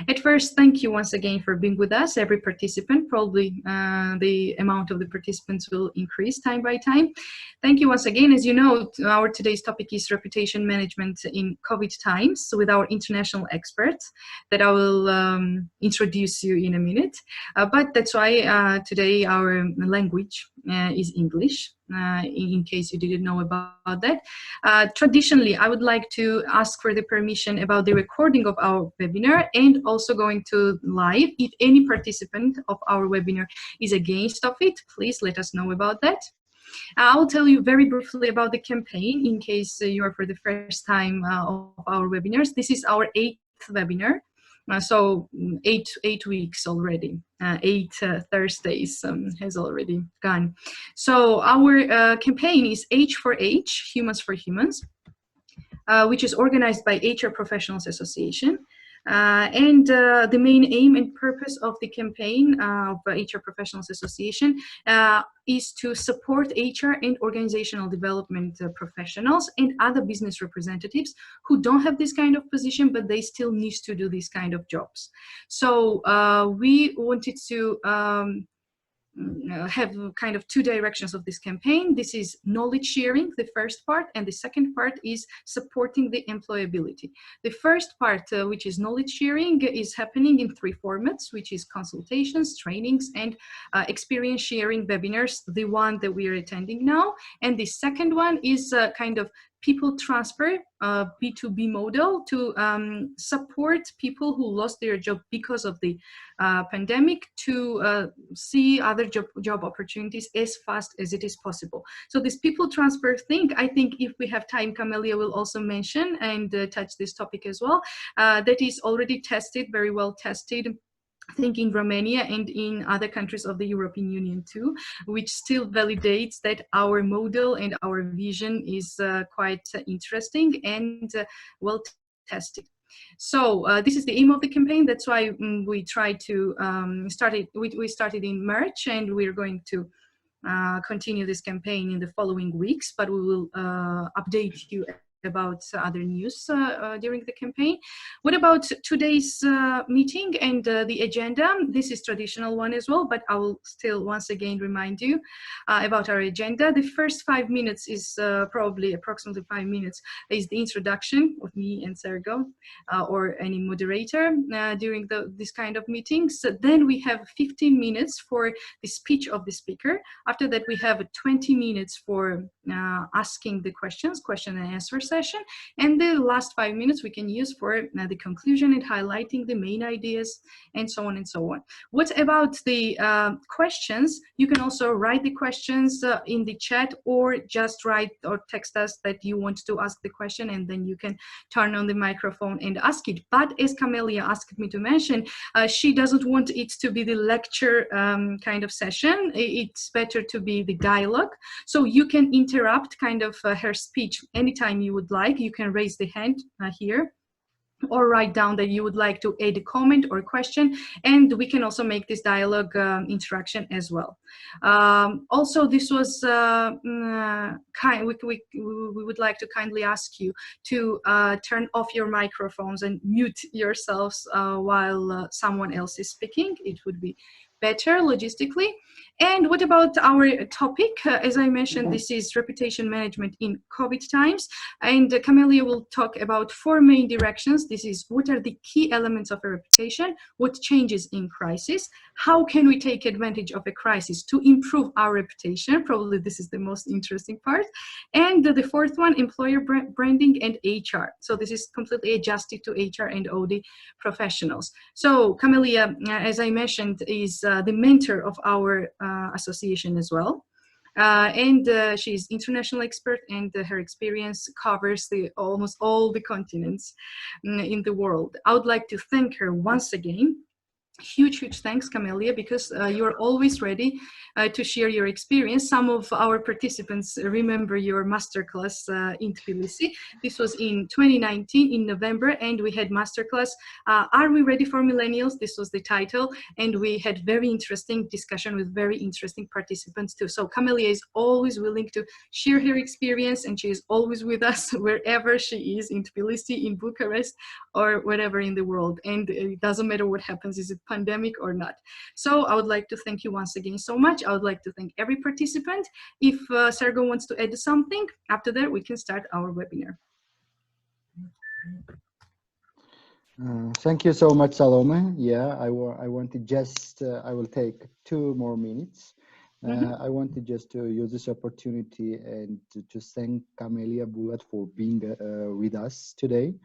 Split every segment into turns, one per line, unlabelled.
At first, thank you once again for being with us, every participant. Probably the amount of the participants will increase time by time. Thank you once again. As you know, our today's topic is reputation management in COVID times with our international experts that I will introduce you in a minute. But that's why today our language is English. In case you didn't know about that. Traditionally, I would like to ask for the permission about the recording of our webinar and also going to live. If any participant of our webinar is against of it, please let us know about that. I will tell you very briefly about the campaign in case you are for the first time of our webinars. This is our 8th webinar. So eight weeks already, 8 Thursdays has already gone. So our campaign is H for H, Humans for Humans, which is organized by HR Professionals Association. And the main aim and purpose of the campaign of HR Professionals Association is to support HR and organizational development professionals and other business representatives who don't have this kind of position, but they still need to do this kind of jobs. So we wanted to have kind of two directions of this campaign. This is knowledge sharing, the first part, and the second part is supporting the employability. The first part, which is knowledge sharing, is happening in 3 formats, which is consultations, trainings, and experience sharing webinars, the one that we are attending now. And the second one is kind of people transfer, B2B model to support people who lost their job because of the pandemic to see other job opportunities as fast as it is possible. So this people transfer thing, I think if we have time, Camelia will also mention and touch this topic as well. That is already tested, very well tested, I think in Romania and in other countries of the European Union too, which still validates that our model and our vision is quite interesting and well tested. So this is the aim of the campaign. That's why we try to start it. We started in March, and we're going to continue this campaign in the following weeks, but we will update you about other news during the campaign. What about today's meeting and the agenda? This is traditional one as well, but I will still once again remind you about our agenda. The first 5 minutes is probably approximately 5 minutes is the introduction of me and Sergo or any moderator during this kind of meetings. So then we have 15 minutes for the speech of the speaker. After that, we have 20 minutes for asking the questions, question and answer session, and the last 5 minutes we can use for the conclusion and highlighting the main ideas and so on and so on. What about the questions? You can also write the questions in the chat or just write or text us that you want to ask the question, and then you can turn on the microphone and ask it. But as Camelia asked me to mention, she doesn't want it to be the lecture kind of session. It's better to be the dialogue. So you can interrupt kind of her speech anytime you would like. You can raise the hand here or write down that you would like to add a comment or a question, and we can also make this dialogue interaction as well. Also, this was we would like to kindly ask you to turn off your microphones and mute yourselves while someone else is speaking. It would be better logistically. And what about our topic? As I mentioned, this is reputation management in COVID times, and Camelia will talk about 4 main directions. This is what are the key elements of a reputation, what changes in crisis, how can we take advantage of a crisis to improve our reputation, probably this is the most interesting part, and the 4th one, employer branding and HR. So this is completely adjusted to HR and OD professionals. So Camelia, as I mentioned, is the mentor of our association as well. And she's international expert, and her experience covers almost all the continents in the world. I would like to thank her once again Huge thanks, Camelia, because you're always ready to share your experience. Some of our participants remember your masterclass in Tbilisi. This was in 2019 in November, and we had masterclass, Are We Ready for Millennials? This was the title, and we had very interesting discussion with very interesting participants too. So Camelia is always willing to share her experience, and she is always with us wherever she is, in Tbilisi, in Bucharest, or wherever in the world. And it doesn't matter what happens, is it pandemic or not. So I would like to thank you once again so much. I would like to thank every participant. If Sergo wants to add something, after that we can start our webinar.
Thank you so much, Salome. Yeah, I wanted just, I will take 2 more minutes. I wanted just to use this opportunity and to thank Camelia Bulat for being with us today.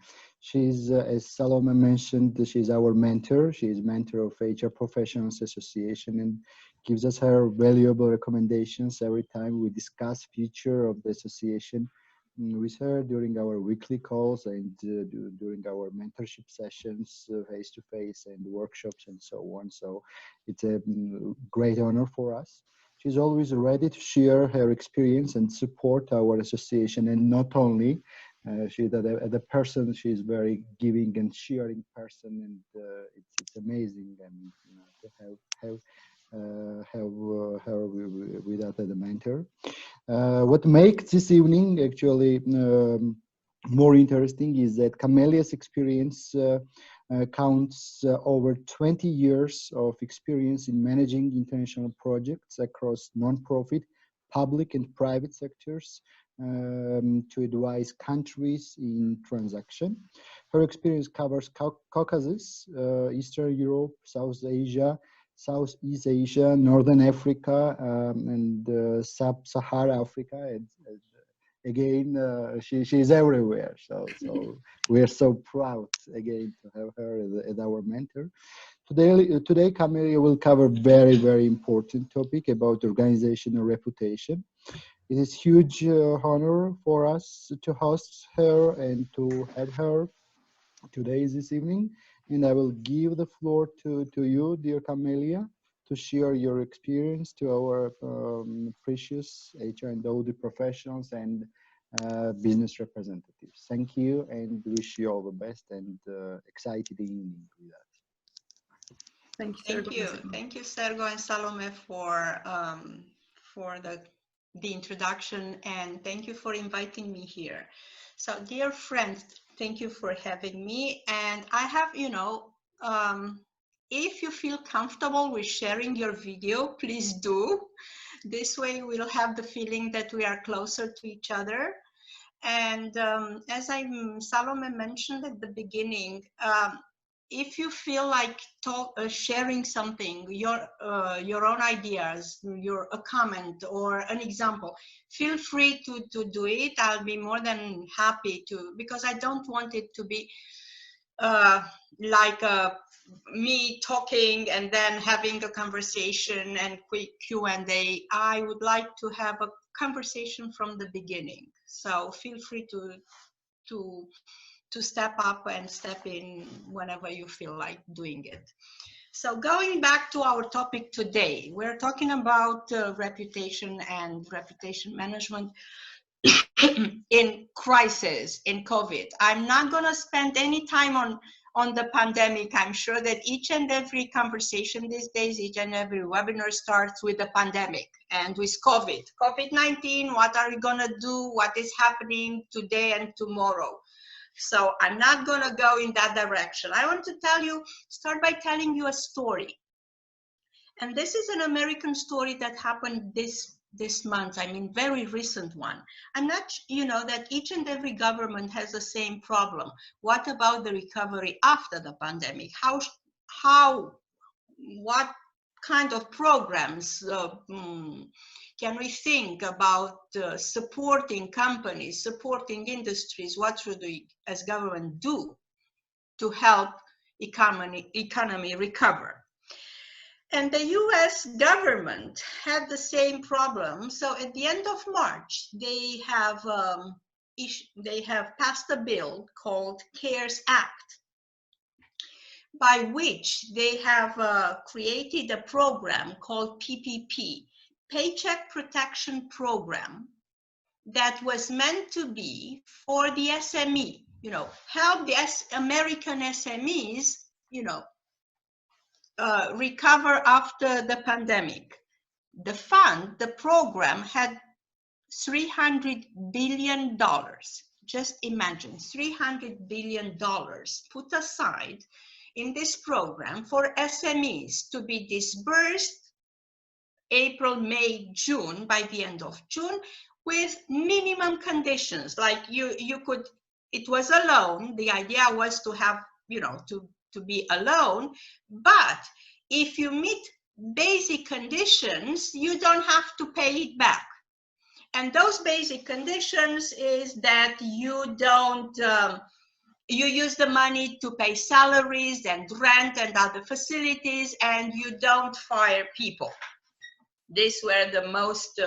She's, as Salome mentioned, she's our mentor. She is mentor of HR Professionals Association and gives us her valuable recommendations every time we discuss future of the association with her during our weekly calls and during our mentorship sessions, face-to-face and workshops and so on. So it's a great honor for us. She's always ready to share her experience and support our association. And not only, she's the person, she's very giving and sharing person, and it's amazing and to have her with us as a mentor. What makes this evening actually more interesting is that Camelia's experience counts over 20 years of experience in managing international projects across non-profit, public and private sectors to advise countries in transaction. Her experience covers Caucasus, Eastern Europe, South Asia, Southeast Asia, Northern Africa, and Sub-Saharan Africa. And again, she is everywhere. So we are so proud again to have her as our mentor. Today, Camelia will cover very important topic about organizational reputation. It is huge honor for us to host her and to have her today, this evening, and I will give the floor to you, dear Camelia, to share your experience to our precious HR and audit professionals and business representatives. Thank you, and wish you all the best and excited evening with that.
Thank you,
Thank you, Sergo and Salome, for the introduction, and thank you for inviting me here. So, dear friends, thank you for having me. And I have, if you feel comfortable with sharing your video, please do. This way we'll have the feeling that we are closer to each other. And as Salome mentioned at the beginning, if you feel like sharing something, your own ideas, a comment or an example, feel free to do it. I'll be more than happy to, because I don't want it to be like me talking and then having a conversation and quick Q&A. I would like to have a conversation from the beginning. So feel free to step up and step in whenever you feel like doing it. So going back to our topic today, we're talking about reputation and reputation management in crisis, in COVID. I'm not going to spend any time on the pandemic. I'm sure that each and every conversation these days, each and every webinar starts with the pandemic and with COVID-19, what are we going to do? What is happening today and tomorrow? So I'm not going to go in that direction. I want to start by telling you a story. And this is an American story that happened this month. I mean, very recent one. I'm not, that each and every government has the same problem. What about the recovery after the pandemic? What kind of programs can we think about supporting companies, supporting industries? What should we as government do to help economy recover? And the US government had the same problem. So at the end of March, they have passed a bill called CARES Act, by which they have created a program called PPP, Paycheck Protection Program, that was meant to be for the SME, help the American SMEs, recover after the pandemic. The fund, the program had $300 billion. Just imagine, $300 billion put aside in this program for SMEs to be disbursed April, May, June, by the end of June, with minimum conditions. Like you could, it was a loan. The idea was to have, to be a loan, but if you meet basic conditions, you don't have to pay it back. And those basic conditions is that you don't, you use the money to pay salaries and rent and other facilities, and you don't fire people. These were the most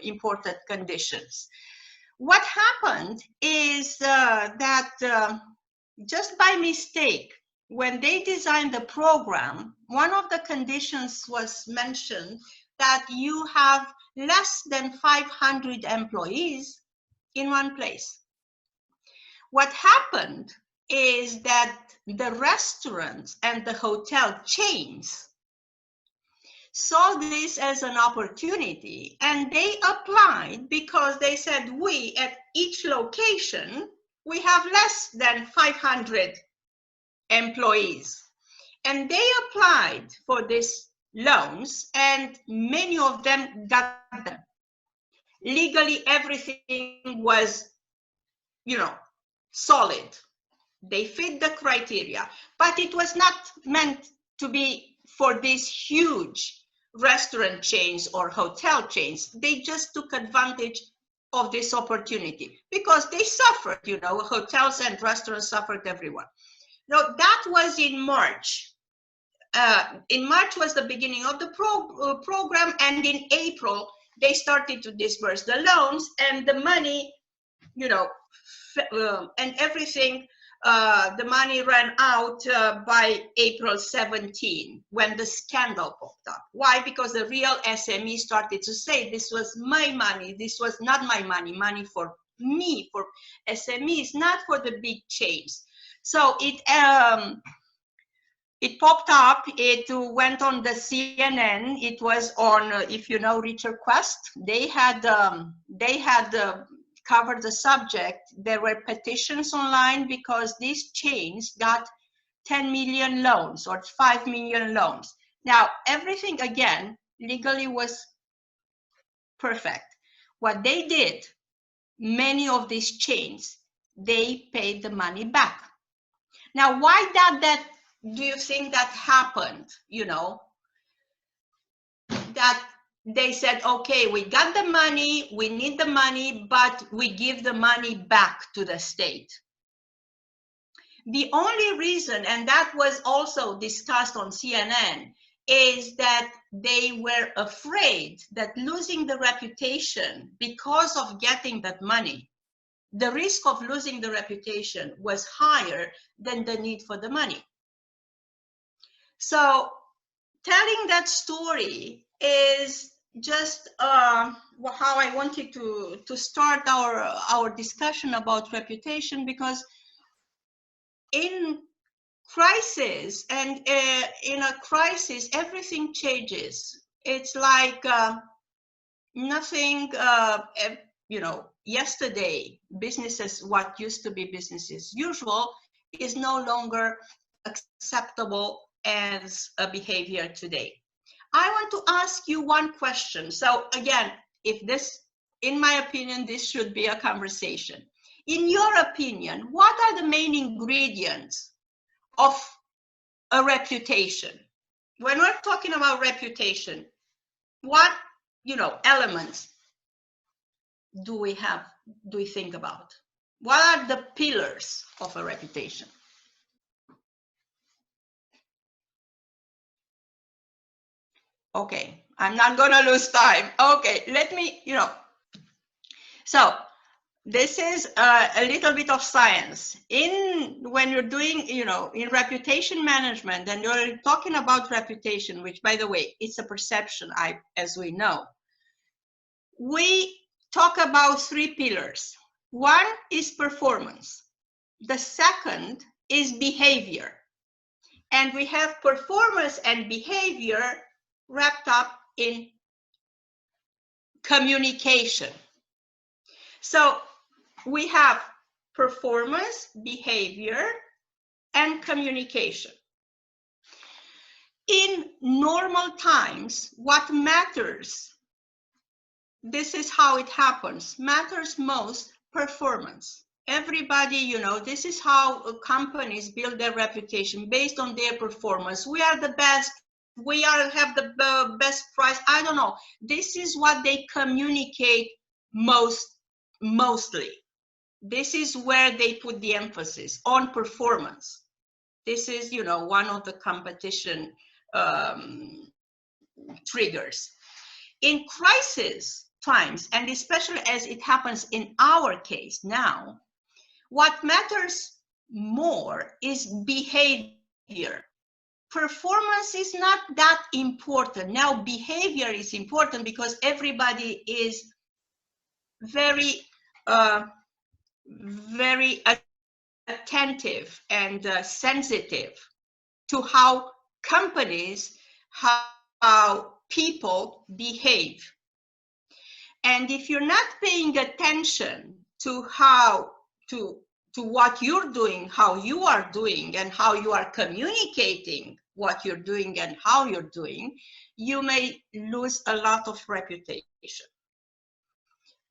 important conditions. What happened is that just by mistake, when they designed the program, one of the conditions was mentioned that you have less than 500 employees in one place. What happened is that the restaurants and the hotel chains saw this as an opportunity, and they applied because they said, we at each location, we have less than 500 employees. And they applied for these loans, and many of them got them. Legally, everything was, solid. They fit the criteria, but it was not meant to be for these huge restaurant chains or hotel chains. They just took advantage of this opportunity because they suffered, hotels and restaurants suffered, everyone. Now, that was in March. In March was the beginning of the program, and in April, they started to disburse the loans, and the money, and everything, the money ran out by April 17, when the scandal popped up. Why? Because the real SME started to say, this was my money, this was not my money, money for me, for SMEs, not for the big chains. So it popped up, it went on the CNN, it was on, if you know Richard Quest, they had covered the subject. There were petitions online because these chains got 10 million loans or 5 million loans. Now, everything, again, legally was perfect. What they did, many of these chains, they paid the money back. Now, why do you think that happened? That they said, okay, we got the money, we need the money, but we give the money back to the state. The only reason, and that was also discussed on CNN, is that they were afraid that losing the reputation because of getting that money, the risk of losing the reputation was higher than the need for the money. So telling that story is just how I wanted to start our discussion about reputation, because in crisis and in a crisis, everything changes. It's like nothing, yesterday, businesses, what used to be business as usual, is no longer acceptable as a behavior today. I want to ask you one question. So again, in my opinion, this should be a conversation. In your opinion, what are the main ingredients of a reputation? When we're talking about reputation, what, elements do we think about? What are the pillars of a reputation? Okay, I'm not gonna lose time. Okay, let me, so This is a little bit of science. When you're doing, in reputation management, and you're talking about reputation, which, by the way, it's a perception, as we know. We talk about 3 pillars. One is performance. The second is behavior. And we have performance and behavior wrapped up in communication. So we have performance, behavior, and communication. In normal times, what matters, this is how it happens, matters most performance. Everybody, this is how companies build their reputation based on their performance. We are the best. We have the best price. I don't know. This is what they communicate mostly. This is where they put the emphasis on performance. This is, one of the competition triggers. In crisis times, and especially as it happens in our case now, what matters more is behavior. Performance is not that important. Now, behavior is important because everybody is very attentive and sensitive to how companies, how people behave. And if you're not paying attention to to what you're doing, how you are doing, and how you are communicating what you're doing and how you're doing, you may lose a lot of reputation.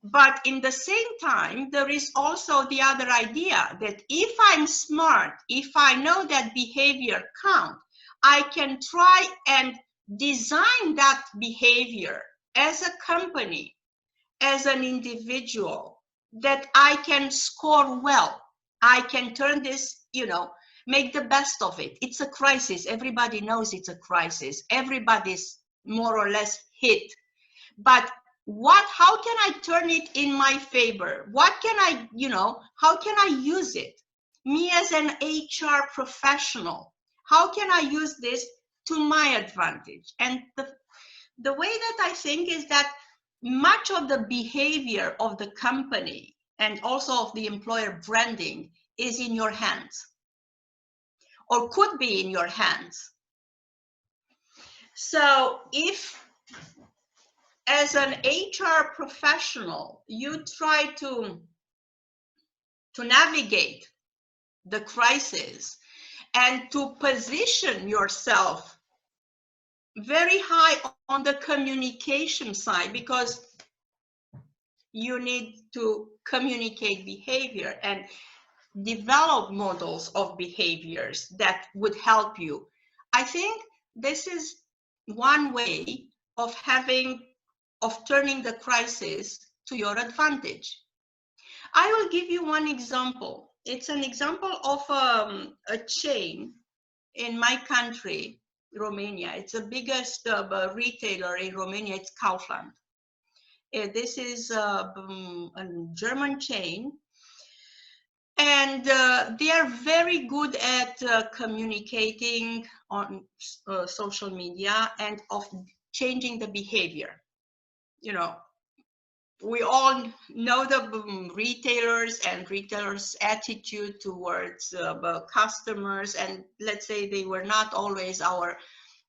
But in the same time, there is also the other idea that if I'm smart, if I know that behavior counts, I can try and design that behavior as a company, as an individual, that I can score well. I can turn this, make the best of it. It's a crisis. Everybody knows it's a crisis. Everybody's more or less hit. But how can I turn it in my favor? What can I, how can I use it? Me as an HR professional, how can I use this to my advantage? And the way that I think is that much of the behavior of the company and also of the employer branding is in your hands, or could be in your hands. So if, as an HR professional, you try to navigate the crisis and to position yourself very high on the communication side, because you need to communicate behavior and develop models of behaviors that would help you. I think this is one way of turning the crisis to your advantage. I will give you one example. It's an example of a chain in my country, Romania. It's the biggest retailer in Romania. It's Kaufland. This is a German chain, and they are very good at communicating on social media and of changing the behavior. We all know the retailers and retailers' attitude towards customers, and let's say they were not always our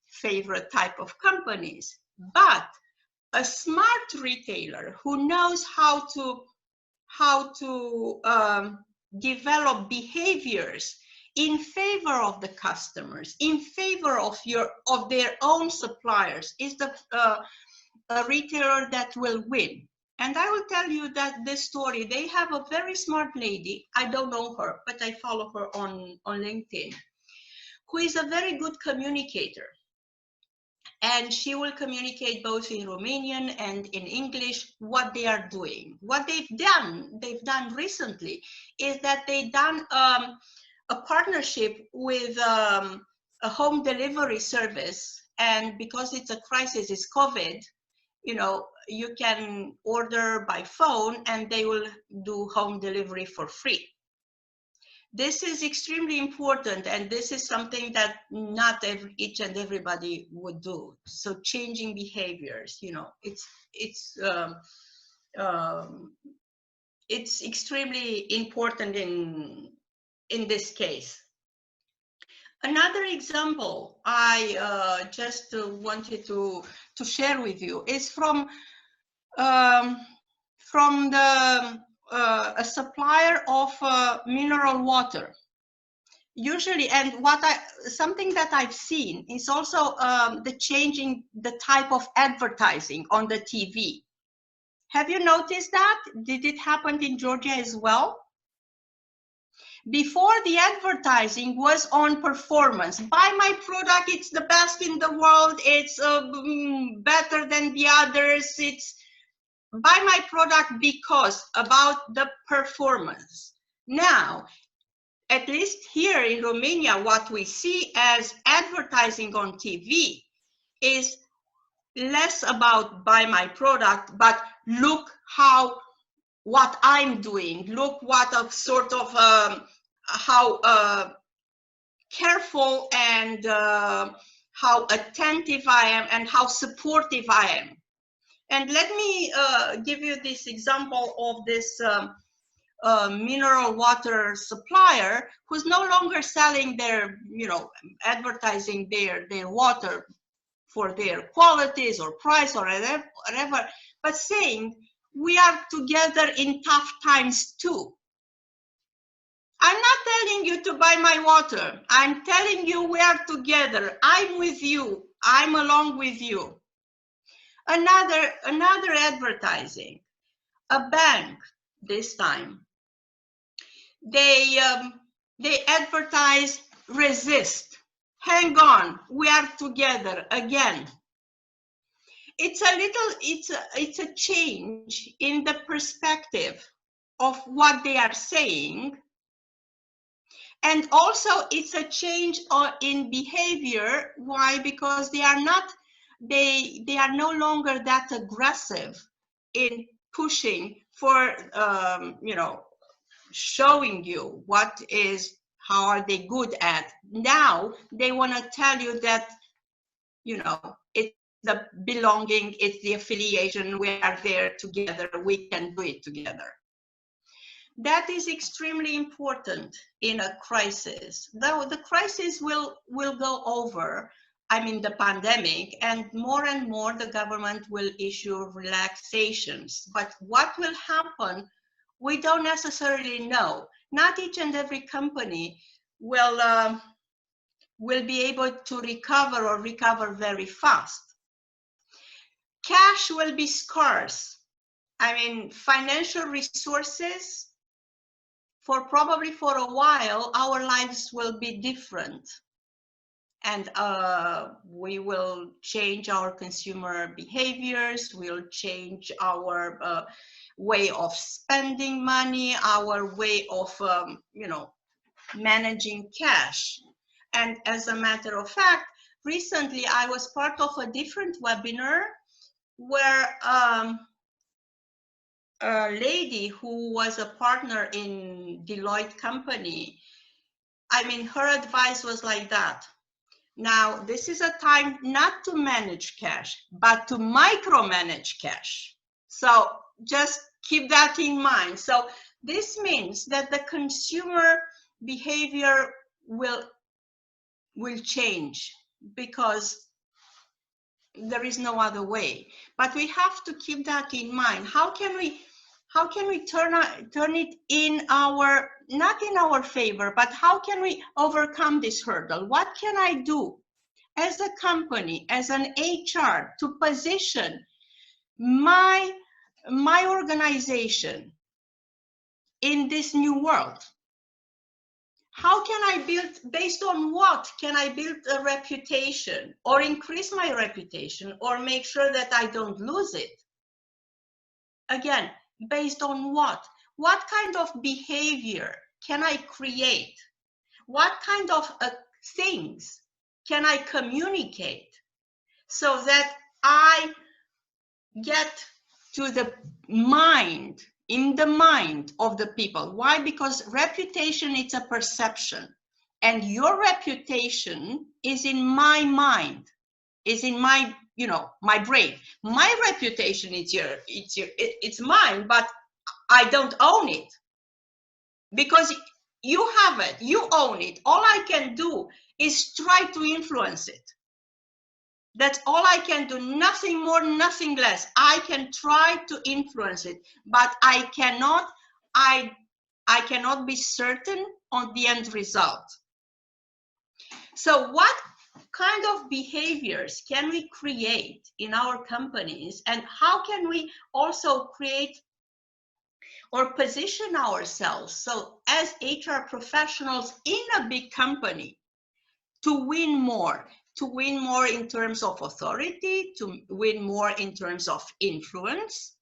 favorite type of companies. But a smart retailer who knows how to develop behaviors in favor of the customers, in favor of their own suppliers, is a retailer that will win. And I will tell you that this story, they have a very smart lady, I don't know her, but I follow her on LinkedIn, who is a very good communicator. And she will communicate both in Romanian and in English what they are doing. What they've done recently is that they've done a partnership with a home delivery service. And because it's a crisis, it's COVID, you know, you can order by phone and they will do home delivery for free. This is extremely important, and this is something that not each and everybody would do. So changing behaviors, you know, it's extremely important in this case. Another example I just wanted to share with you is from the a supplier of mineral water. Usually, and something that I've seen is also the changing the type of advertising on the TV. Have you noticed that? Did it happen in Georgia as well? Before, the advertising was on performance. Buy my product, it's the best in the world, it's better than the others, it's buy my product because about the performance. Now, at least here in Romania, what we see as advertising on TV is less about buy my product, but look what I'm doing. Look what a sort of how careful and how attentive I am and how supportive I am. And let me give you this example of this mineral water supplier who's no longer selling their, you know, advertising their water for their qualities or price or whatever, but saying we are together in tough times too. I'm not telling you to buy my water. I'm telling you we are together. I'm with you. I'm along with you. Another advertising, a bank this time. They advertise resist. Hang on, we are together again. It's a change in the perspective of what they are saying. And also it's a change in behavior. Why? Because they are no longer that aggressive in pushing for, you know, showing you how are they good at. Now they want to tell you that, you know, it's the belonging, it's the affiliation, we are there together, we can do it together. That is extremely important in a crisis. Though the crisis will go over, I mean the pandemic, and more the government will issue relaxations. But what will happen, we don't necessarily know. Not each and every company will be able to recover very fast. Cash will be scarce. I mean, financial resources, probably for a while, our lives will be different. And we will change our consumer behaviors, we'll change our way of spending money, our way of, you know, managing cash. And as a matter of fact, recently I was part of a different webinar where a lady who was a partner in Deloitte company, I mean, her advice was like that. Now, this is a time not to manage cash, but to micromanage cash. So just keep that in mind. So this means that the consumer behavior will change because there is no other way. But we have to keep that in mind. How can we turn it in our, not in our favor, but how can we overcome this hurdle? What can I do as a company, as an HR, to position my organization in this new world? How can I build, based on what can I build a reputation or increase my reputation or make sure that I don't lose it? Again, based on what? What kind of behavior can I create? What kind of things can I communicate so that I get to the mind, in the mind of the people. Why? Because reputation, it's a perception, and your reputation is in my mind, is in my, you know, my brain. My reputation is it's mine, but I don't own it, because you have it, you own it. All I can do is try to influence it. That's all I can do, nothing more, nothing less. I can try to influence it, but I cannot be certain on the end result. So what kind of behaviors can we create in our companies, and how can we also create or position ourselves so as HR professionals in a big company to win more in terms of authority, to win more in terms of influence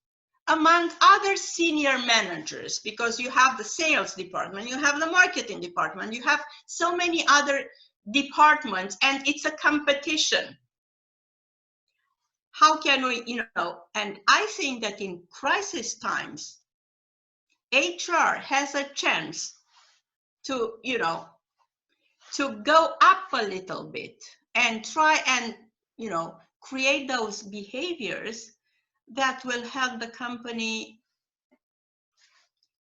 among other senior managers, because you have the sales department, you have the marketing department, you have so many other departments, and it's a competition. How can we, you know, and I think that in crisis times, HR has a chance to, you know, to go up a little bit and try and, you know, create those behaviors that will help the company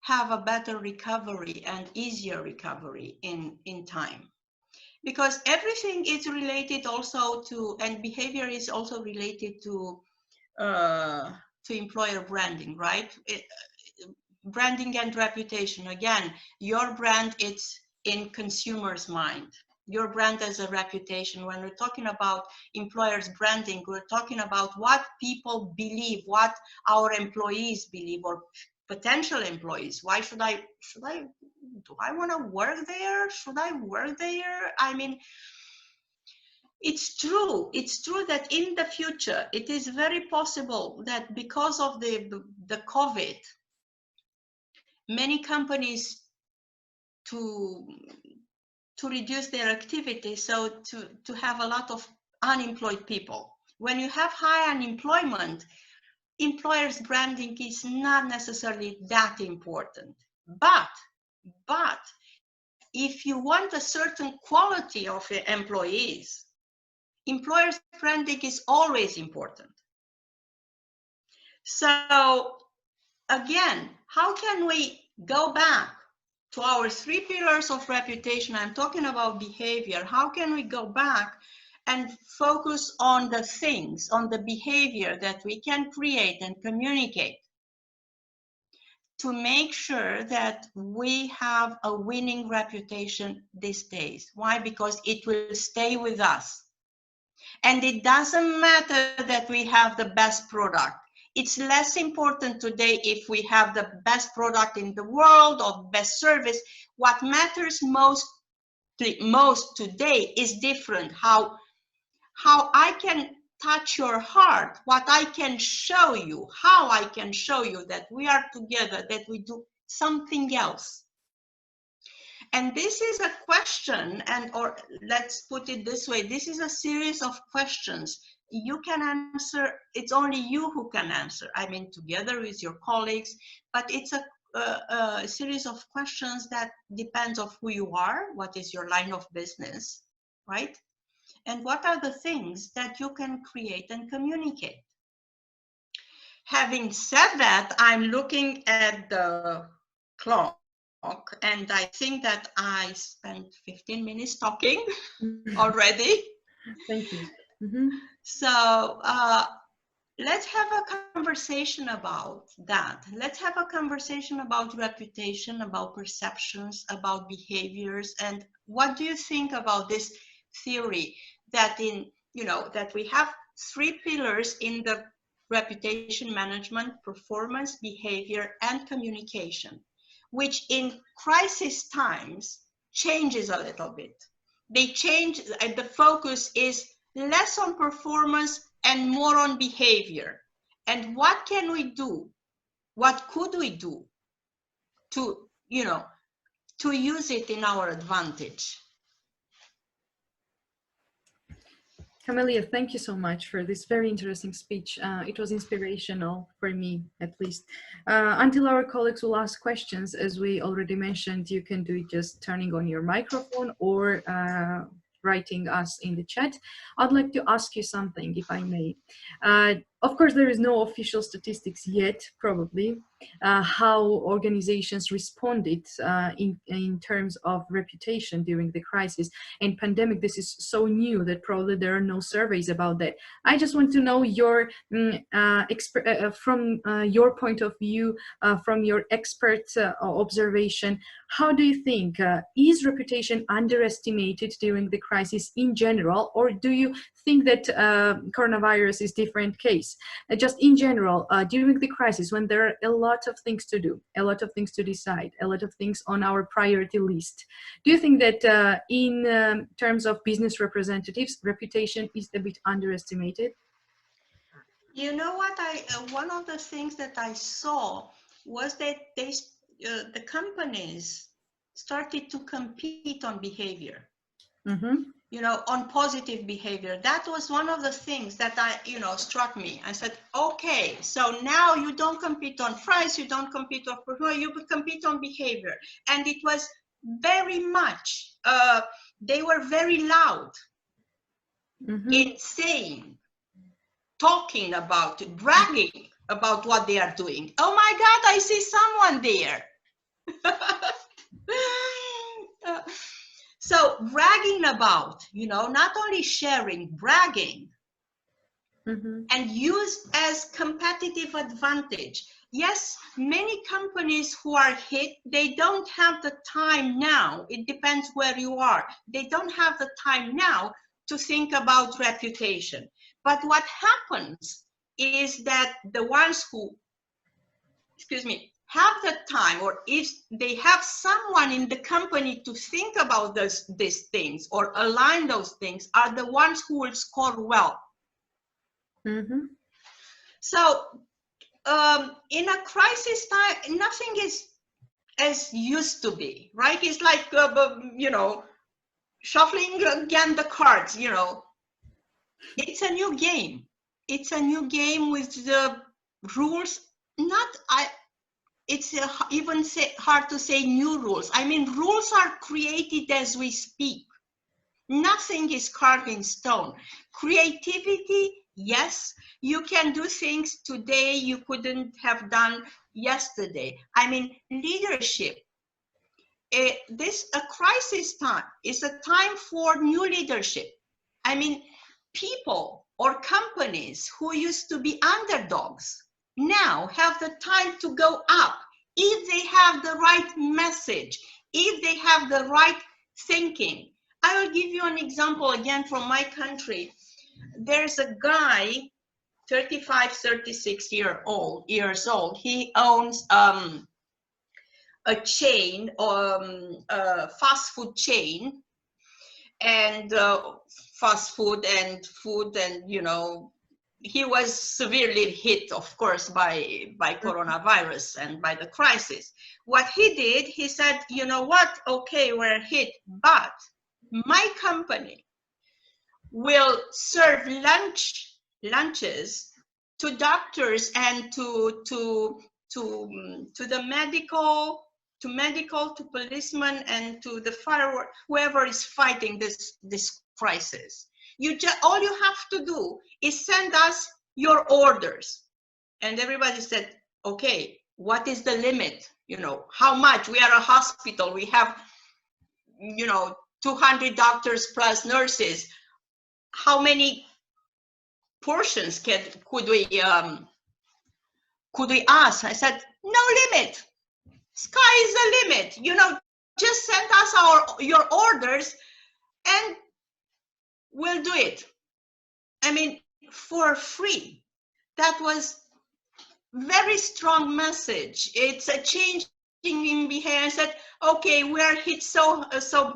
have a better recovery and easier recovery in time. Because everything is related also to, and behavior is also related to employer branding, right? Branding and reputation. Again, your brand, it's in consumers' mind. Your brand as a reputation. When we're talking about employers branding, we're talking about what people believe, what our employees believe, or potential employees. Why should I do I want to work there? Should I work there? I mean, it's true that in the future, it is very possible that because of the COVID, many companies to reduce their activity, so to have a lot of unemployed people. When you have high unemployment, employers branding is not necessarily that important. But if you want a certain quality of employees, employers branding is always important. So again, how can we go back to our 3 pillars of reputation? I'm talking about behavior. How can we go back and focus on the things, on the behavior that we can create and communicate to make sure that we have a winning reputation these days? Why? Because it will stay with us. And it doesn't matter that we have the best product. It's less important today if we have the best product in the world or best service. What matters most today is different. How I can touch your heart, what I can show you, how I can show you that we are together, that we do something else. And this is a question, or let's put it this way, this is a series of questions. You can answer, it's only you who can answer. I mean, together with your colleagues, but it's a series of questions that depends on who you are, what is your line of business, right? And what are the things that you can create and communicate? Having said that, I'm looking at the clock, and I think that I spent 15 minutes talking already.
Thank you. Mm-hmm.
So let's have a conversation about that. Let's have a conversation about reputation, about perceptions, about behaviors. And what do you think about this theory that that we have 3 pillars in the reputation management: performance, behavior, and communication, which in crisis times changes a little bit. They change, and the focus is less on performance and more on behavior. And what can we do? What could we do to, to use it in our advantage?
Camelia, thank you so much for this very interesting speech. It was inspirational for me, at least. Until our colleagues will ask questions, as we already mentioned, you can do it just turning on your microphone or writing us in the chat. I'd like to ask you something, if I may. Of course, there is no official statistics yet, probably, how organizations responded in terms of reputation during the crisis and pandemic. This is so new that probably there are no surveys about that. I just want to know your from your point of view, from your expert observation, how do you think is reputation underestimated during the crisis in general, or do you think that coronavirus is different case? Just in general, during the crisis, when there are a lot of things to do, a lot of things to decide, a lot of things on our priority list, do you think that in terms of business representatives, reputation is a bit underestimated?
You know what? One of the things that I saw was that the companies started to compete on behavior.
Mm-hmm.
You know, on positive behavior. That was one of the things that struck me. I said, okay, so now you don't compete on price, you don't compete on performance, you compete on behavior. And it was very much, they were very loud in saying, talking about, bragging about what they are doing. Oh my God, I see someone there. So bragging about, not only sharing, bragging, and used as competitive advantage. Yes, many companies who are hit, they don't have the time now. It depends where you are. They don't have the time now to think about reputation. But what happens is that the ones who, have the time, or if they have someone in the company to think about these things or align those things, are the ones who will score well. So in a crisis time, nothing is as used to be, right? It's like, shuffling again the cards, It's a new game. It's a new game with the rules. It's even hard to say new rules. I mean, rules are created as we speak. Nothing is carved in stone. Creativity, yes, you can do things today you couldn't have done yesterday. I mean, leadership. A crisis time is a time for new leadership. I mean, people or companies who used to be underdogs now have the time to go up if they have the right message, if they have the right thinking. I will give you an example again from my country. There's a guy, 35, 36 years old. He owns a chain, a fast food chain, and fast food and food, and he was severely hit, of course, by coronavirus and by the crisis. What he did, he said, you know what? Okay, we're hit, but my company will serve lunches to doctors and to the medical, to policemen, and to the fire, whoever is fighting this crisis. All you have to do is send us your orders. And everybody said, okay, what is the limit? How much? We are a hospital. We have, 200 doctors plus nurses. How many portions could we ask? I said, no limit. Sky is the limit. Just send us your orders and we'll do it. I mean, for free. That was very strong message. It's a change in behavior. I said, okay, we are hit so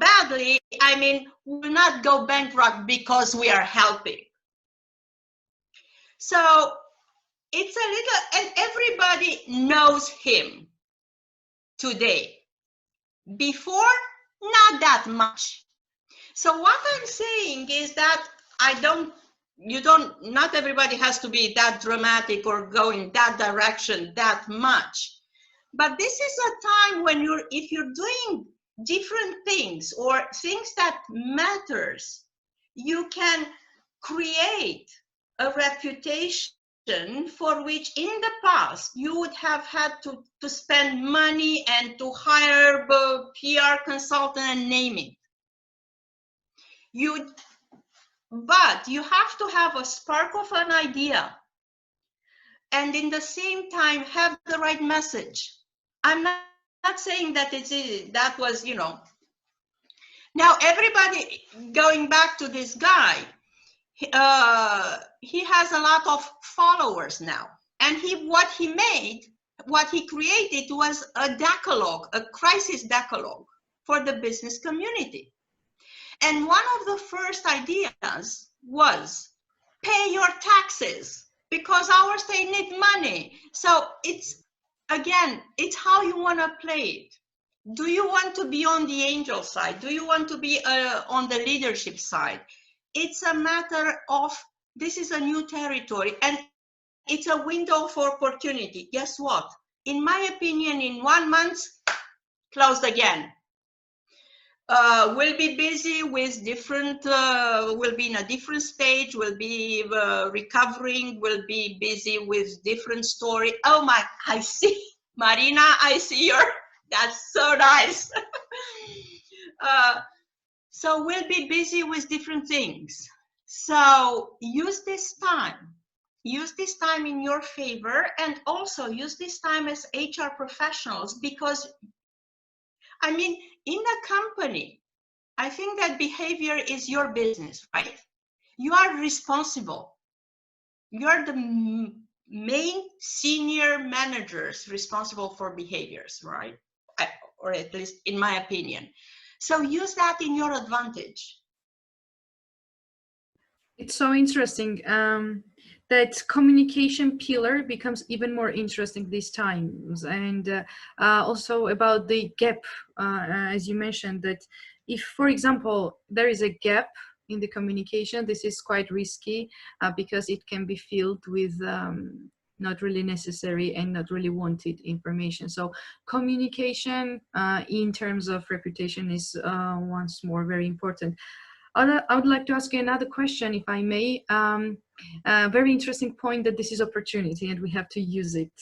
badly. I mean, we'll not go bankrupt because we are helping. So it's a little, and everybody knows him today. Before, not that much. So what I'm saying is that not everybody has to be that dramatic or go in that direction that much. But this is a time when if you're doing different things or things that matters, you can create a reputation for which in the past you would have had to spend money and to hire a PR consultant and name it. But you have to have a spark of an idea and in the same time have the right message. I'm not saying that that was, Now everybody, going back to this guy, he has a lot of followers now. And what he created was a decalogue, a crisis decalogue for the business community. And one of the first ideas was pay your taxes because our state needs money. So it's how you want to play it. Do you want to be on the angel side? Do you want to be on the leadership side? It's a matter of, this is a new territory and it's a window for opportunity. Guess what? In my opinion, in 1 month, closed again. We'll be busy with different, we'll be in a different stage, we'll be recovering, we'll be busy with different story. Oh my, I see, Marina, I see your, that's so nice. So we'll be busy with different things. So use this time in your favor, and also use this time as HR professionals, because I mean, in a company, I think that behavior is your business, right? You are responsible. You're the main senior managers responsible for behaviors, right? Or at least in my opinion. So use that in your advantage.
It's so interesting that communication pillar becomes even more interesting these times, and also about the gap, as you mentioned, that if, for example, there is a gap in the communication, this is quite risky because it can be filled with not really necessary and not really wanted information. So communication in terms of reputation is once more very important. I would like to ask you another question, if I may. Very interesting point that this is opportunity and we have to use it.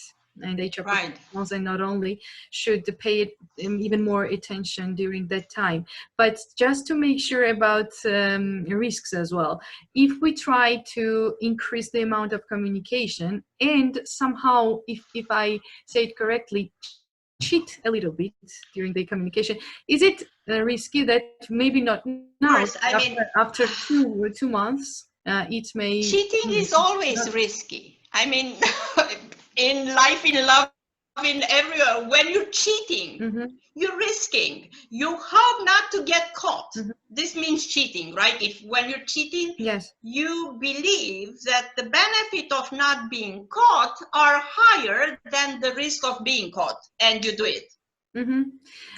And HR professionals, and not only should pay it even more attention during that time, but just to make sure about risks as well. If we try to increase the amount of communication and somehow, if I say it correctly, cheat a little bit during the communication, is it risky that maybe not now, after two months, it may...
Cheating is always risky. I mean, in life, in love, in everywhere, when you're cheating, you're risking. You hope not to get caught. This means cheating, right? When you're cheating,
yes,
you believe that the benefit of not being caught are higher than the risk of being caught, and you do it.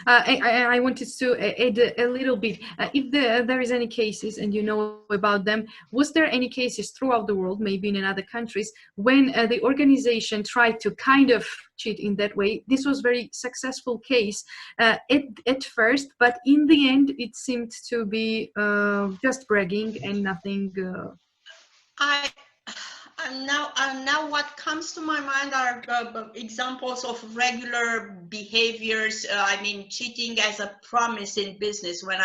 I wanted to add a little bit. If there is any cases and you know about them, was there any cases throughout the world, maybe in other countries, when the organization tried to kind of cheat in that way? This was very successful case at first, but in the end it seemed to be just bragging and nothing.
Now what comes to my mind are examples of regular behaviors. I mean, cheating as a promise in business. When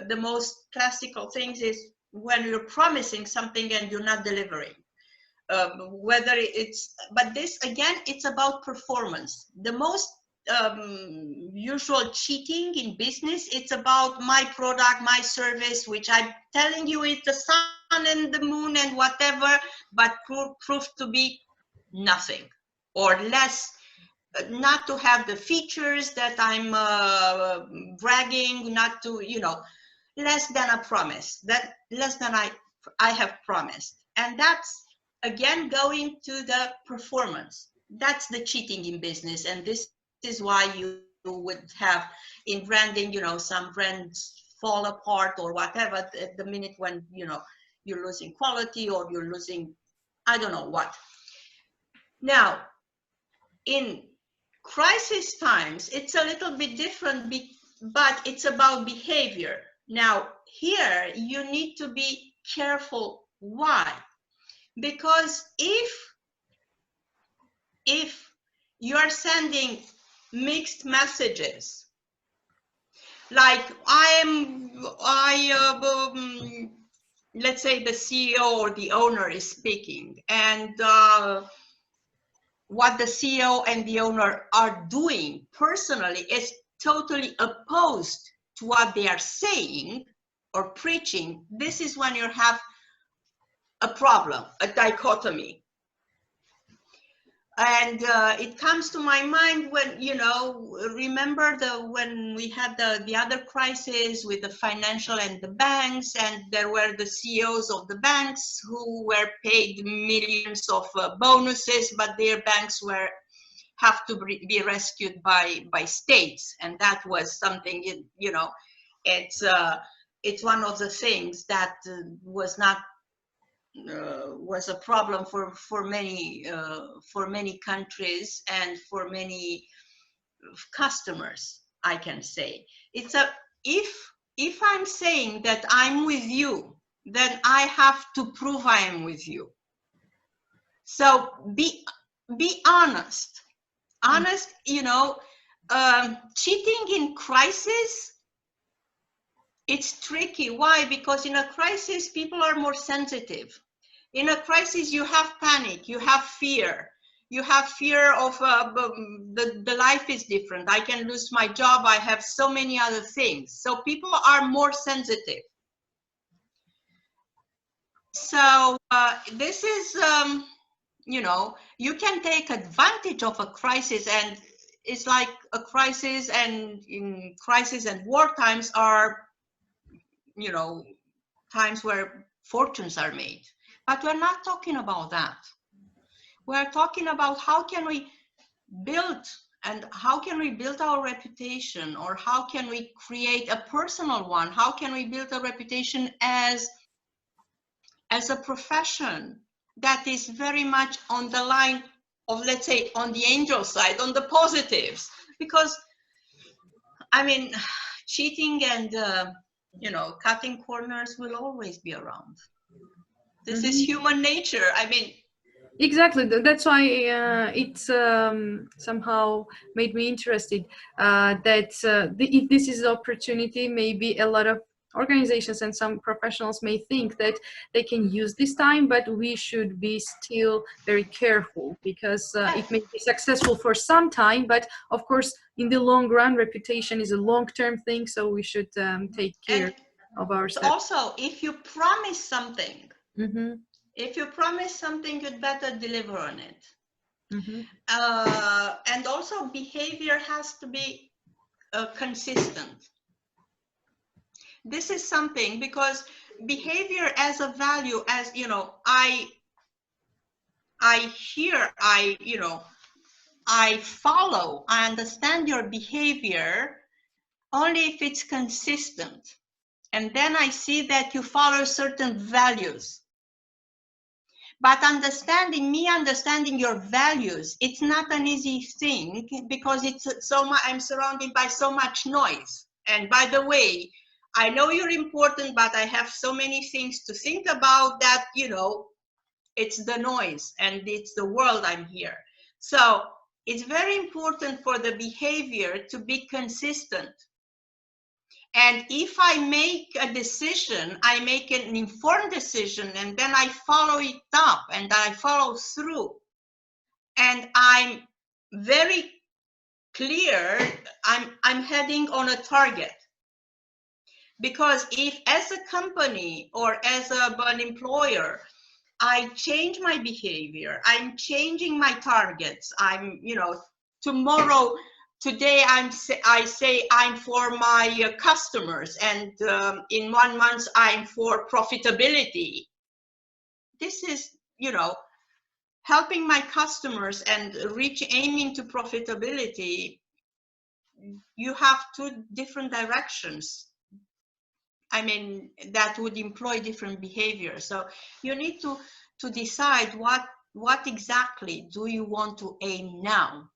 the most classical things is when you're promising something and you're not delivering. Whether it's, but this again, it's about performance. The most usual cheating in business, it's about my product, my service, which I'm telling you it's the sun and the moon and whatever, but proved to be nothing or less, not to have the features that I'm bragging, not to, less than a promise, that less than I have promised. And that's again going to the performance. That's the cheating in business, and this is why you would have in branding, some brands fall apart or whatever at the minute when you're losing quality, or you're losing, I don't know what. Now, in crisis times, it's a little bit different, but it's about behavior. Now, here you need to be careful. Why? Because if you are sending mixed messages, like let's say the CEO or the owner is speaking, and what the CEO and the owner are doing personally is totally opposed to what they are saying or preaching, this is when you have a problem, a dichotomy. And it comes to my mind when, you know, remember when we had the other crisis with the financial and the banks, and there were the CEOs of the banks who were paid millions of bonuses, but their banks have to be rescued by states. And that was something, you know, it's one of the things that was a problem for many countries and for many customers, I can say. It's if I'm saying that I'm with you, then I have to prove I am with you. So be honest. Honest, you know, cheating in crisis, it's tricky. Why? Because in a crisis, people are more sensitive. In a crisis, you have panic, you have fear. You have fear of the life is different. I can lose my job. I have so many other things. So people are more sensitive. So this is, you know, you can take advantage of a crisis, and it's like a crisis, and in crisis and war times are, you know, times where fortunes are made. But we're not talking about that. We're talking about how can we build, and how can we build our reputation, or how can we create a personal one? How can we build a reputation as a profession that is very much on the line of, let's say, on the angel side, on the positives? Because, I mean, cheating and, you know, cutting corners will always be around. This is human nature. I mean,
exactly. That's why it's somehow made me interested that if this is an opportunity, maybe a lot of organizations and some professionals may think that they can use this time, but we should be still very careful, because it may be successful for some time, but of course in the long run, reputation is a long-term thing, so we should take care of ourselves.
Also, if you promise something, if you promise something, you'd better deliver on it. And also behavior has to be consistent. This is something, because behavior as a value, as you know, you know, I follow, I understand your behavior only if it's consistent. And then I see that you follow certain values. But understanding your values, it's not an easy thing, because it's so much, I'm surrounded by so much noise. And by the way, I know you're important, but I have so many things to think about that, you know, it's the noise and it's the world I'm here. So it's very important for the behavior to be consistent. And if I make a decision, I make an informed decision, and then I follow it up and I follow through. And I'm very clear, I'm heading on a target. Because if as a company or as an employer, I change my behavior, I'm changing my targets, I'm, you know, today I say I'm for my customers, and in 1 month I'm for profitability. This is, you know, helping my customers and aiming to profitability. You have two different directions. I mean, that would employ different behaviors. So you need to decide what exactly do you want to aim now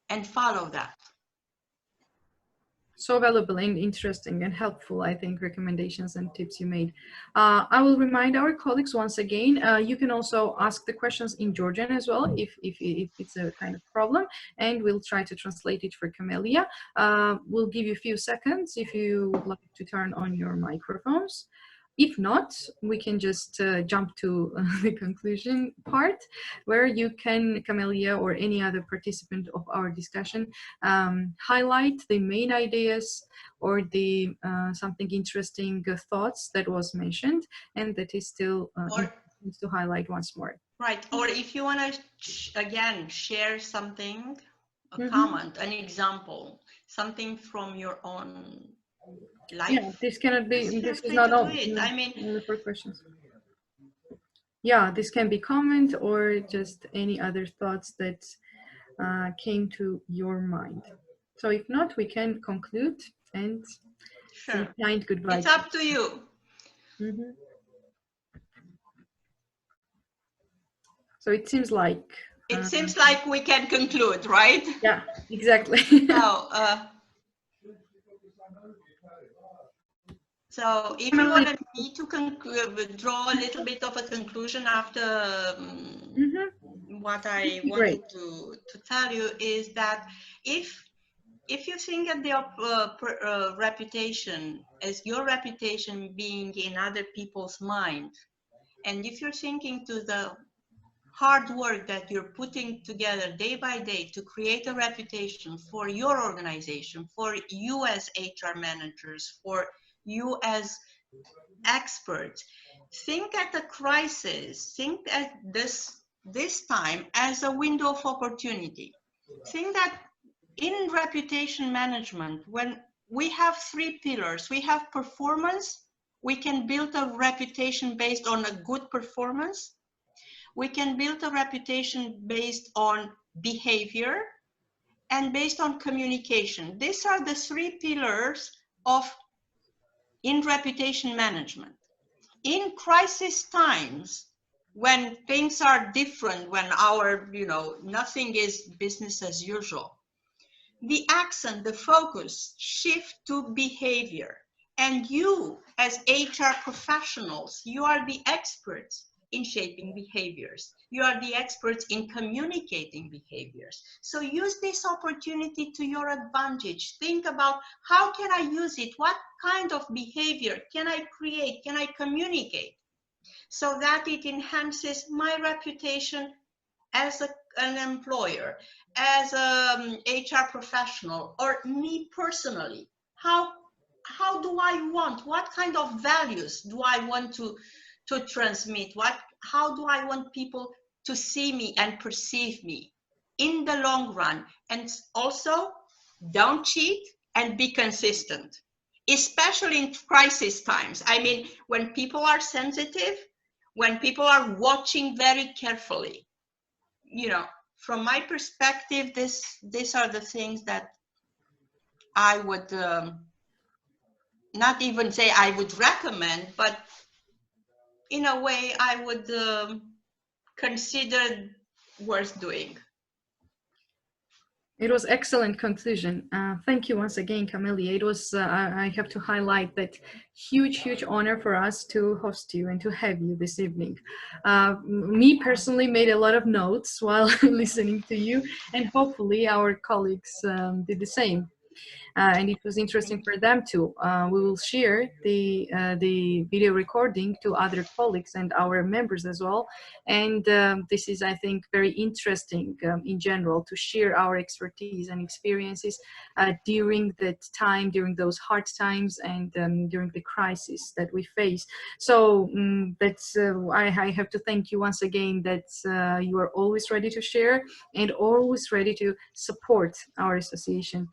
and follow that.
So valuable and interesting and helpful, I think, recommendations and tips you made. I will remind our colleagues once again, you can also ask the questions in Georgian as well, if it's a kind of problem, and we'll try to translate it for Camelia. We'll give you a few seconds if you would like to turn on your microphones. If not, we can just jump to the conclusion part, where you can, Camelia, or any other participant of our discussion, highlight the main ideas or the something interesting thoughts that was mentioned and that is still important to highlight once more.
Right, or if you want to, again, share something, a comment, an example, something from your own life.
Yeah, this cannot be,
Just
this
feel
is
free
not
to
all,
do it. I mean,
only for questions. Yeah, this can be comment or just any other thoughts that came to your mind. So if not, we can conclude and say kind goodbye.
It's up to you.
So it seems like
we can conclude, right?
Yeah, exactly.
So if you wanted me to draw a little bit of a conclusion after what I wanted to tell you is that if you think of the reputation as your reputation being in other people's mind, and if you're thinking to the hard work that you're putting together day by day to create a reputation for your organization, for you as HR managers, for you as experts, think at the crisis, think at this time as a window of opportunity. Think that in reputation management, when we have three pillars, we have performance, we can build a reputation based on a good performance. We can build a reputation based on behavior and based on communication. These are the three pillars in reputation management. In crisis times, when things are different, when nothing is business as usual, the accent, the focus shift to behavior. And you, as HR professionals, you are the experts in shaping behaviors. You are the experts in communicating behaviors. So use this opportunity to your advantage. Think about, how can I use it? What kind of behavior can I create? Can I communicate? So that it enhances my reputation as an employer, as an HR professional, or me personally. How do I want? What kind of values do I want to transmit? How do I want people to see me and perceive me in the long run? And also, don't cheat and be consistent, especially in crisis times. I mean, when people are sensitive, when people are watching very carefully, from my perspective, these are the things that I would not even say I would recommend, but in a way I would consider worth doing.
It was excellent conclusion. Thank you once again, Camelia. It was, I have to highlight that huge honor for us to host you and to have you this evening. Me personally made a lot of notes while listening to you, and hopefully our colleagues did the same. And it was interesting for them too. We will share the video recording to other colleagues and our members as well. And this is, I think, very interesting in general to share our expertise and experiences during that time, during those hard times, and during the crisis that we face. So that's I have to thank you once again that you are always ready to share and always ready to support our association.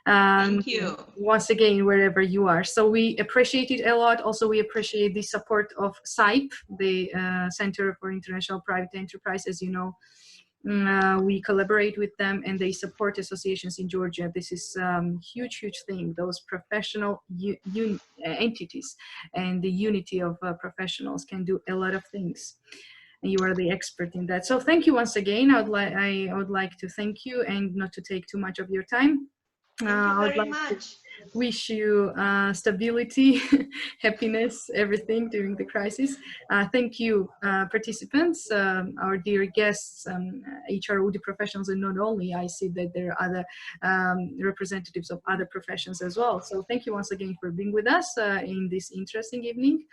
Thank you.
Once again, wherever you are. So we appreciate it a lot. Also, we appreciate the support of SIPE, the Center for International Private Enterprise, as you know. We collaborate with them, and they support associations in Georgia. This is huge thing. Those professional entities and the unity of professionals can do a lot of things. And you are the expert in that. So thank you once again. I would like to thank you, and not to take too much of your time.
Thank you
I would
very
like to
much.
wish you stability, happiness, everything during the crisis. Thank you, participants, our dear guests, HR Udi professionals, and not only. I see that there are other representatives of other professions as well. So thank you once again for being with us in this interesting evening.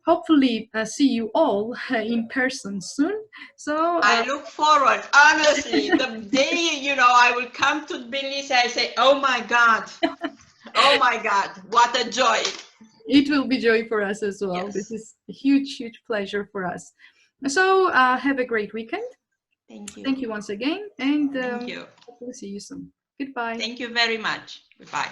Hopefully see you all in person soon. So
I look forward, honestly, the day, you know, I will come to Tbilisi, I say, oh my God, what a joy.
it will be joy for us as well.
Yes.
This is a huge pleasure for us. So have a great weekend.
Thank you.
Thank you once again, and
Thank you.
hopefully see you soon. Goodbye.
Thank you very much. Goodbye.